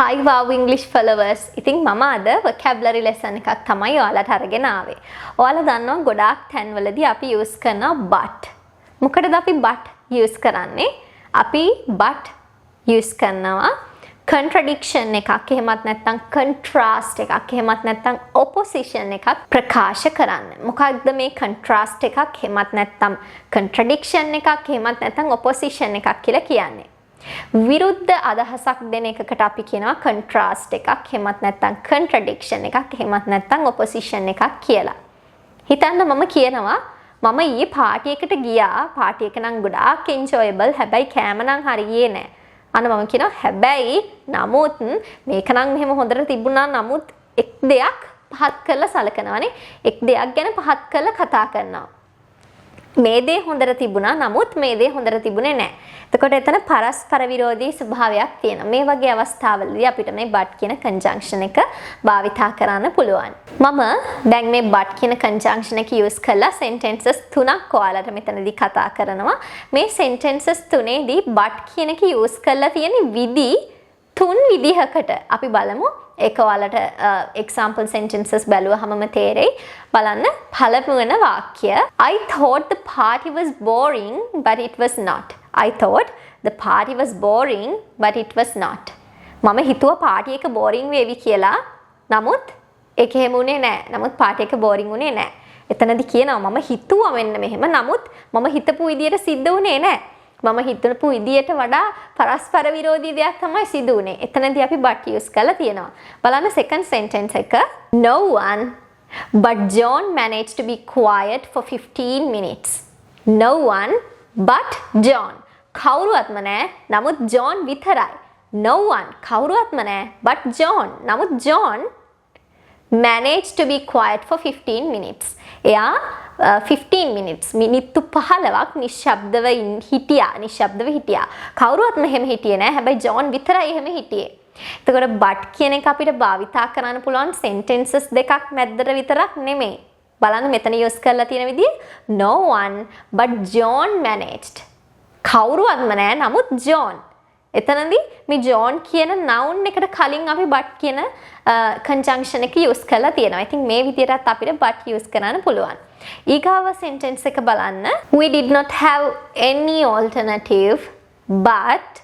Hi wow English followers. ඉතින් මම අද vocabulary lesson එකක් තමයි ඔයාලට අරගෙන ආවේ. ඔයාලා දන්නවා ගොඩාක් තැන්වලදී අපි use කරන but. මොකටද අපි but use කරන්නේ? අපි but use කරනවා contradiction එකක් එහෙමත් නැත්නම් contrast එකක් එහෙමත් නැත්නම් opposition එකක් ප්‍රකාශ කරන්න. මොකක්ද මේ contrast එකක් එහෙමත් නැත්නම් contradiction එකක් එහෙමත් නැත්නම් opposition එකක් කියලා කියන්නේ? විරුද්ධ අදහසක් දෙන එකකට අපි කියනවා contrast එකක් එහෙමත් නැත්නම් contradiction එකක් එහෙමත් නැත්නම් opposition එකක් කියලා. හිතන්න මම කියනවා මම ඊයේ පාටි එකට ගියා. පාටි එක නම් ගොඩාක් enjoyable. හැබැයි කෑම නම් හරියේ නෑ. අන්න මම කියනවා හැබැයි නමුත් මේක නම් මෙහෙම හොඳට තිබුණා නමුත් එක් දෙයක් පහත් කරලා සලකනවානේ. එක් දෙයක් ගැන පහත් කරලා කතා කරනවා. මේ දේ හොඳට තිබුණා නමුත් මේ දේ හොඳට තිබුණේ නැහැ. එතකොට එතන පරස්පර විරෝධී ස්වභාවයක් තියෙනවා. මේ වගේ අවස්ථාවලදී අපිට මේ but කියන conjunction එක භාවිතා කරන්න පුළුවන්. මම දැන් මේ but කියන conjunction එක use කරලා sentences තුනක් ඔයාලට මෙතනදී කතා කරනවා. මේ sentences තුනේදී but කියන එක use කරලා තියෙන විදි තුන් විදිහකට අපි බලමු. ඒක ඔයාලට example sentences බැලුවහමම තේරෙයි. බලන්න පළවෙනි වාක්‍ය I thought the party was boring but it was not. I thought the party was boring but it was not. මම හිතුවා පාටි එක boring වේවි කියලා. නමුත් ඒක එහෙම උනේ නැහැ. නමුත් පාටි එක boring උනේ නැහැ. එතනදී කියනවා මම හිතුවා මෙන්න මෙහෙම. නමුත් මම හිතපු විදියට සිද්ධ උනේ නැහැ. මම හිතපු විදියට වඩා පරස්පර විරෝධී දෙයක් තමයි සිදු වුනේ. එතනදී අපි but use කරලා තියෙනවා. බලන්න second sentence එක. No one but John managed to be quiet for 15 minutes. No one but John. කවුරුවත්ම නැහැ. නමුත් John විතරයි. No one කවුරුවත්ම නැහැ. but John. නමුත් John managed to be quiet for 15 minutes. එයා 15 minutes මිනිත්තු 15ක් නිශ්ශබ්දව හිටියා. කවුරුවත්ම එහෙම හිටියේ නෑ. හැබැයි ජෝන් විතරයි එහෙම හිටියේ. එතකොට but කියන එක අපිට භාවිතා කරන්න පුළුවන් sentences දෙකක් මැද්දට විතරක් නෙමෙයි. බලන්න මෙතන use කරලා තියෙන විදිය no one but John managed. කවුරුවත්ම නෑ නමුත් John. එතනදී මේ John කියන noun එකට කලින් අපි but කියන conjunction එක use කරලා තියෙනවා. ඉතින් මේ විදිහටත් අපිට but use කරන්න පුළුවන්. ඊගාව sentence එක බලන්න. We did not have any alternative but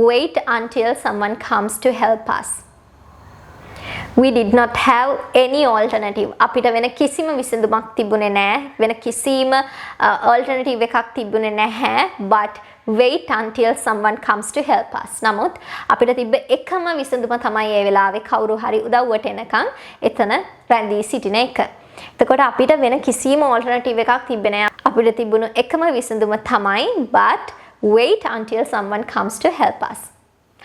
wait until someone comes to help us. We did not have any alternative. අපිට වෙන කිසිම විසඳුමක් තිබුණේ නැහැ. වෙන කිසිම alternative එකක් තිබුණේ නැහැ. But wait until someone comes to help us. නමුත් අපිට තිබ්බ එකම විසඳුම තමයි ඒ වෙලාවේ කවුරු හරි උදව්වට එනකන් එතන රැඳී සිටින එක. එතකොට අපිට වෙන කිසිම alternative එකක් තිබ්බේ නැහැ. අපිට තිබුණු එකම විසඳුම තමයි but wait until someone comes to help us.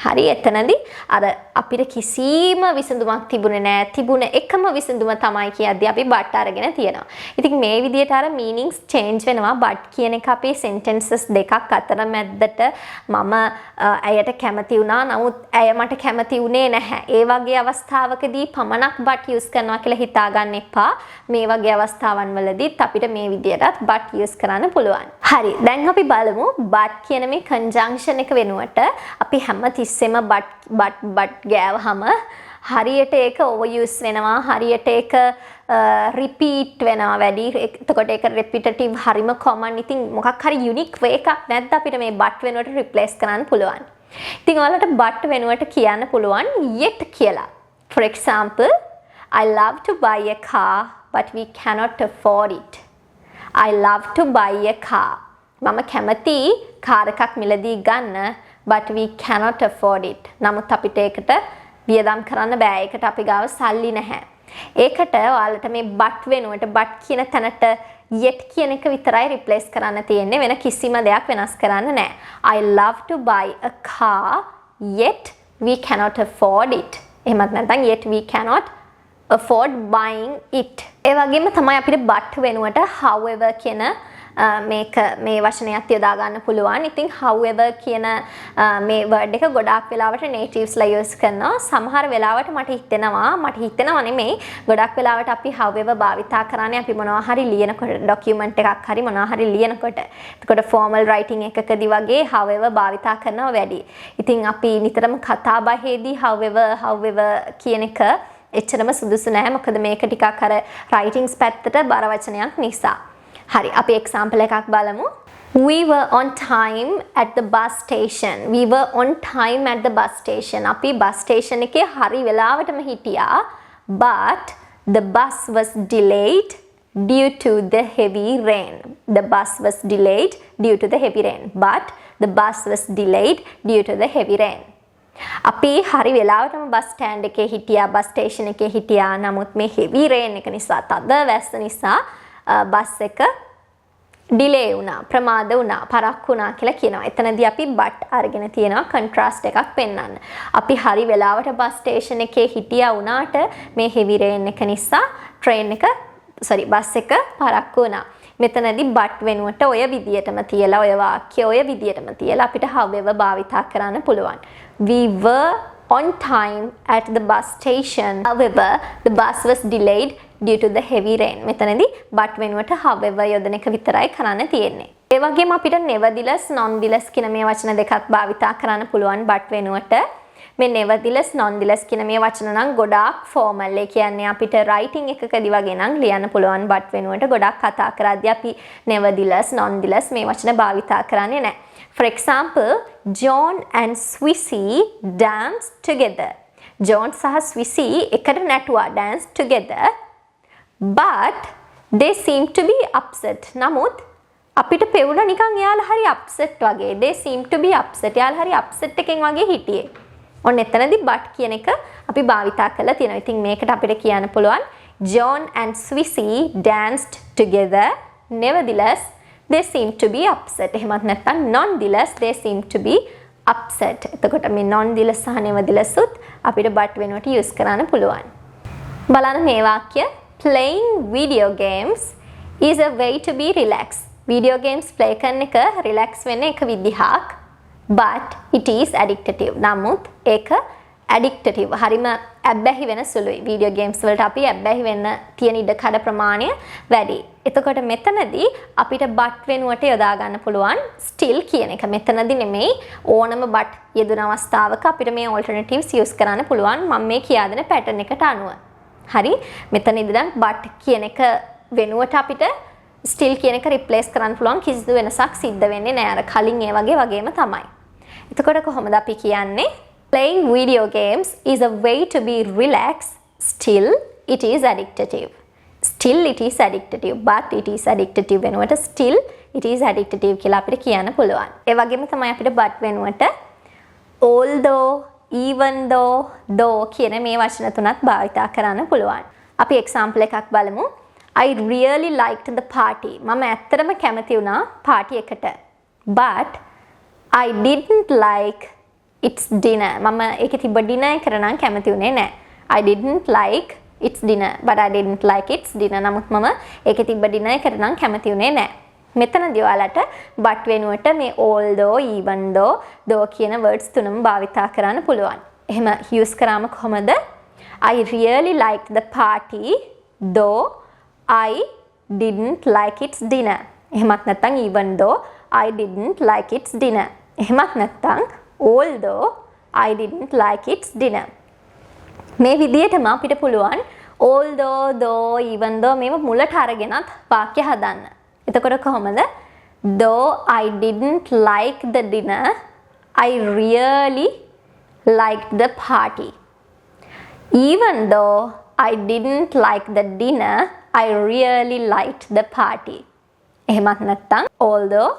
හරි එතනදී අර අපිට කිසිම විසඳුමක් තිබුණේ නැහැ. තිබුණ එකම විසඳුම තමයි කියද්දී අපි but අරගෙන තියෙනවා. ඉතින් මේ විදිහට අර meanings change වෙනවා. but කියන එක අපේ sentences දෙකක් අතර මැද්දට මම ඇයට කැමති වුණා. නමුත් ඇය මට කැමති වුණේ නැහැ. ඒ වගේ අවස්ථාවකදී පමණක් but use කරනවා කියලා හිතා ගන්න එපා. මේ වගේ අවස්ථාවන් වලදීත් අපිට මේ විදිහටත් but use කරන්න පුළුවන්. හරි. දැන් අපි බලමු but කියන මේ conjunction එක වෙනුවට අපි හැමතිස්සෙම but ගෑවහම හරියට ඒක overuse වෙනවා. හරියට ඒක repeat වෙනවා වැඩි. එතකොට ඒක repetitive හරිම common. ඉතින් මොකක් හරි unique way එකක් නැද්ද අපිට මේ but වෙනුවට replace කරන්න පුළුවන්. ඉතින් ඔයාලට but වෙනුවට කියන්න පුළුවන් yet කියලා. For example, I love to buy a car but we cannot afford it. I love to buy a car. මම කැමති කාර් එකක් මිලදී ගන්න but we cannot afford it. නමුත් අපිට ඒකට වියදම් කරන්න බෑ. ඒකට අපි ගාව සල්ලි නැහැ. ඒකට ඔයාලට මේ but වෙනුවට but කියන තැනට yet කියන එක විතරයි replace කරන්න තියෙන්නේ. වෙන කිසිම දෙයක් වෙනස් කරන්න නැහැ. I love to buy a car yet we cannot afford it. එහෙමත් නැත්නම් yet we cannot afford buying it. ඒ වගේම තමයි අපිට but වෙනුවට however කියන මේක මේ වචනයත් යොදා ගන්න පුළුවන්. ඉතින් however කියන මේ word එක ගොඩාක් වෙලාවට natives ලා use කරනවා. සමහර වෙලාවට මට හිතෙනවා නෙමෙයි ගොඩක් වෙලාවට අපි however භාවිතා කරන්නේ අපි මොනවා හරි ලියනකොට document එකක් හරි මොනවා හරි ලියනකොට. එතකොට formal writing එකකදී වගේ however භාවිතා කරනවා වැඩි. ඉතින් අපි නිතරම කතා බහේදී however කියන එක එච්චරම සුදුසු නැහැ. මොකද මේක ටිකක් අර writings පැත්තට බර වචනයක් නිසා. හරි අපි example එකක් බලමු. We were on time at the bus station. We were on time at the bus station. අපි bus station එකේ හරි වෙලාවටම හිටියා. But the bus was delayed due to the heavy rain. The bus was delayed due to the heavy rain. But the bus was delayed due to the heavy rain. අපි හරි වෙලාවටම bus stand එකේ හිටියා, bus station එකේ හිටියා. නමුත් මේ heavy rain එක නිසා, තද වැස්ස නිසා බස් එක ඩිලේ වුණා, ප්‍රමාද වුණා, පරක්කු වුණා කියලා කියනවා. එතනදී අපි but අරගෙන තියෙනවා කොන්ට්‍රාස්ට් එකක් පෙන්වන්න. අපි හරි වෙලාවට බස් ස්ටේෂන් එකේ හිටියා වුණාට මේ heavy rain එක නිසා බස් එක පරක්කු වුණා. මෙතනදී but වෙනුවට ඔය විදියටම තියලා ඔය වාක්‍ය ඔය විදියටම තියලා අපිට however භාවිතා කරන්න පුළුවන්. We were on time at the bus station. However, the bus was delayed due to the heavy rain. මෙතනදී but වෙනුවට however යොදන එක විතරයි කරන්න තියෙන්නේ. ඒ වගේම අපිට nevertheless, nonetheless කියන මේ වචන දෙකක් භාවිතා කරන්න පුළුවන් but වෙනුවට. මේ nevertheless, nonetheless කියන මේ වචන නම් ගොඩාක් formal. ඒ කියන්නේ අපිට writing එකකදී වගේ නම් ලියන්න පුළුවන් but වෙනුවට ගොඩාක් කතා කරද්දී අපි nevertheless, nonetheless මේ වචන භාවිතා කරන්නේ නැහැ. For example, John and Swissy danced together. John සහ Swissy එකට නැටුවා dance together. But they seem to be upset. නමුත් අපිට පෙවුණා නිකන් එයාලා හරි upset වගේ. They seem to be upset. එයාලා හරි upset එකෙන් වගේ හිටියේ. ඔන්න එතනදී but කියන එක අපි භාවිතා කරලා තියෙනවා. ඉතින් මේකට අපිට කියන්න පුළුවන් John and Swissy danced together. Nevertheless, they seem to be upset. එහෙමත් නැත්නම් nonetheless, they seem to be upset. එතකොට මේ nonetheless සහ nevertheless උත් අපිට but වෙනුවට use කරන්න පුළුවන්. බලන්න මේ වාක්‍ය. Playing video games is a way to be relaxed. Video games play කරන එක relax වෙන්න එක විදිහක්. But it is addictive. නමුත් ඒක addictive. හරිම ඇබ්බැහි වෙන සුළුයි. video games වලට අපි ඇබ්බැහි වෙන්න තියෙන ඉඩකඩ ප්‍රමාණය වැඩි. එතකොට මෙතනදී අපිට but වෙනුවට යොදා ගන්න පුළුවන් still කියන එක. මෙතනදී නෙමෙයි ඕනම but යෙදුන අවස්ථාවක අපිට මේ alternatives use කරන්න පුළුවන්. මම මේ කියා දෙන pattern එකට අනුව. හරි? මෙතනදී දැන් but කියන එක වෙනුවට අපිට still කියන එක replace කරන්න පුළුවන්. කිසිදු වෙනසක් සිද්ධ වෙන්නේ නැහැ. අර කලින් ඒ වගේම තමයි. එතකොට කොහොමද අපි කියන්නේ? Playing video games is a way to be relaxed. Still, it is addictive. Still, it is addictive. But it is addictive වෙනුවට still, it is addictive කියලා අපිට කියන්න පුළුවන්. ඒ වගේම තමයි අපිට but වෙනුවට although, even though කියන මේ වචන තුනත් භාවිතා කරන්න පුළුවන්. අපි example එකක් බලමු. I really liked the party. මම ඇත්තටම කැමති වුණා party එකට. But I didn't like its dinner. මම ඒකේ තිබ්බ dinner එකට නම් කැමති උනේ නැහැ. I didn't like its dinner. But I didn't like its dinner. නමුත් මම ඒකේ තිබ්බ dinner එකට නම් කැමති උනේ නැහැ. මෙතනදී ඔයාලට but වෙනුවට මේ although, even though කියන words තුනම භාවිතා කරන්න පුළුවන්. එහෙම use කරාම කොහමද? I really liked the party though I didn't like its dinner. එහෙමත් නැත්නම් even though I didn't like its dinner. එහෙමත් නැත්නම් although I didn't like its dinner. මේ විදිහටම අපිට පුළුවන් although, even though මේව මුලට අරගෙනත් වාක්‍ය හදන්න. එතකොට කොහොමද? Though I didn't like the dinner, I really liked the party. Even though I didn't like the dinner, I really liked the party. එහෙමත් නැත්නම් although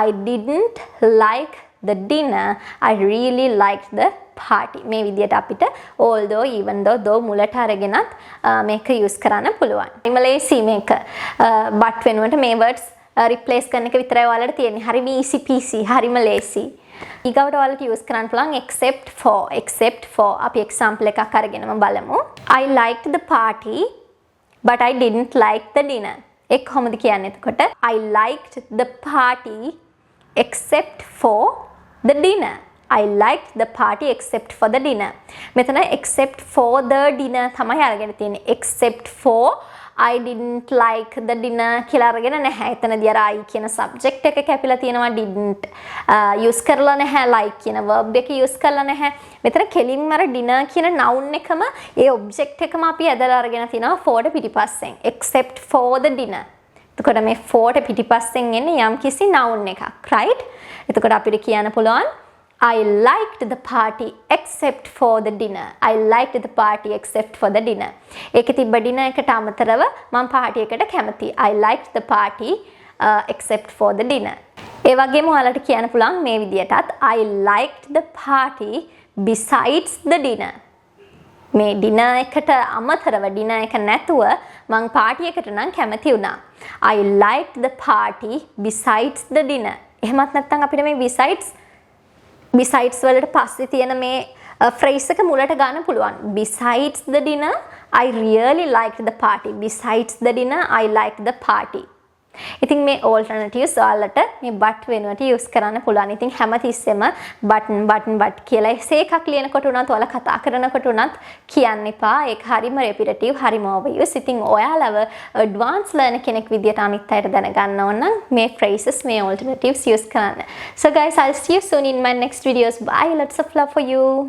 I didn't like the dinner, I really liked the party. මේ විදිහට අපිට although, even though මුලට අරගෙනත් මේක use කරන්න පුළුවන්. ඉමලේසි මේක but වෙනුවට මේ words replace කරන එක විතරයි ඔයාලට තියෙන්නේ. හරිම easy peasy, හරිම ලේසි. ඊගවට ඔයාලට use කරන්න පුළුවන් except for. අපි example එකක් අරගෙනම බලමු. I liked the party but I didn't like the dinner. ඒක කොහොමද කියන්නේ එතකොට? I liked the party except for the dinner. I liked the party except for the dinner. මෙතන except for the dinner තමයි අරගෙන තියෙන්නේ. except for I didn't like the dinner කියලා අරගෙන නැහැ. එතනදී අර I කියන subject එක කැපිලා තියෙනවා. didn't use කරලා නැහැ. like කියන verb එක use කරලා නැහැ. මෙතන කෙලින්ම අර dinner කියන noun එකම ඒ object එකම අපි ඇදලා අරගෙන තිනවා for ට පිටිපස්සෙන්. except for the dinner. එතකොට මේ for ට පිටිපස්සෙන් එන්නේ යම්කිසි noun එකක්. right? එතකොට අපිට කියන්න පුළුවන් I liked the party except for the dinner. I liked the party except for the dinner. ඒකේ තිබ්බ dinner එකට අමතරව මම party එකට කැමතියි. I liked the party except for the dinner. ඒ වගේම ඔයාලට කියන්න පුළුවන් මේ විදිහටත් I liked the party besides the dinner. මේ dinner එකට අමතරව dinner එක නැතුව මම party එකට නම් කැමති වුණා. I liked the party besides the dinner. එහෙමත් නැත්නම් අපිට මේ besides වලට පස්සේ තියෙන මේ phrase එක මුලට ගන්න පුළුවන්. Besides the dinner, I really liked the party. Besides the dinner, I liked the party. ඉතින් මේ alternatives ඔයාලට මේ but වෙනුවට use කරන්න පුළුවන්. ඉතින් හැමතිස්සෙම but කියලා එකක් ලියනකොට උනත් ඔයාලා කතා කරනකොට උනත් කියන්න එපා. ඒක හරිම repetitive, හරිම overuse. ඉතින් ඔයාලව advanced learner කෙනෙක් විදියට අනිත් අයට දැනගන්න ඕන නම් මේ phrases, මේ alternatives use කරන්න. So guys, I'll see you soon in my next videos. Bye. Lots of love for you.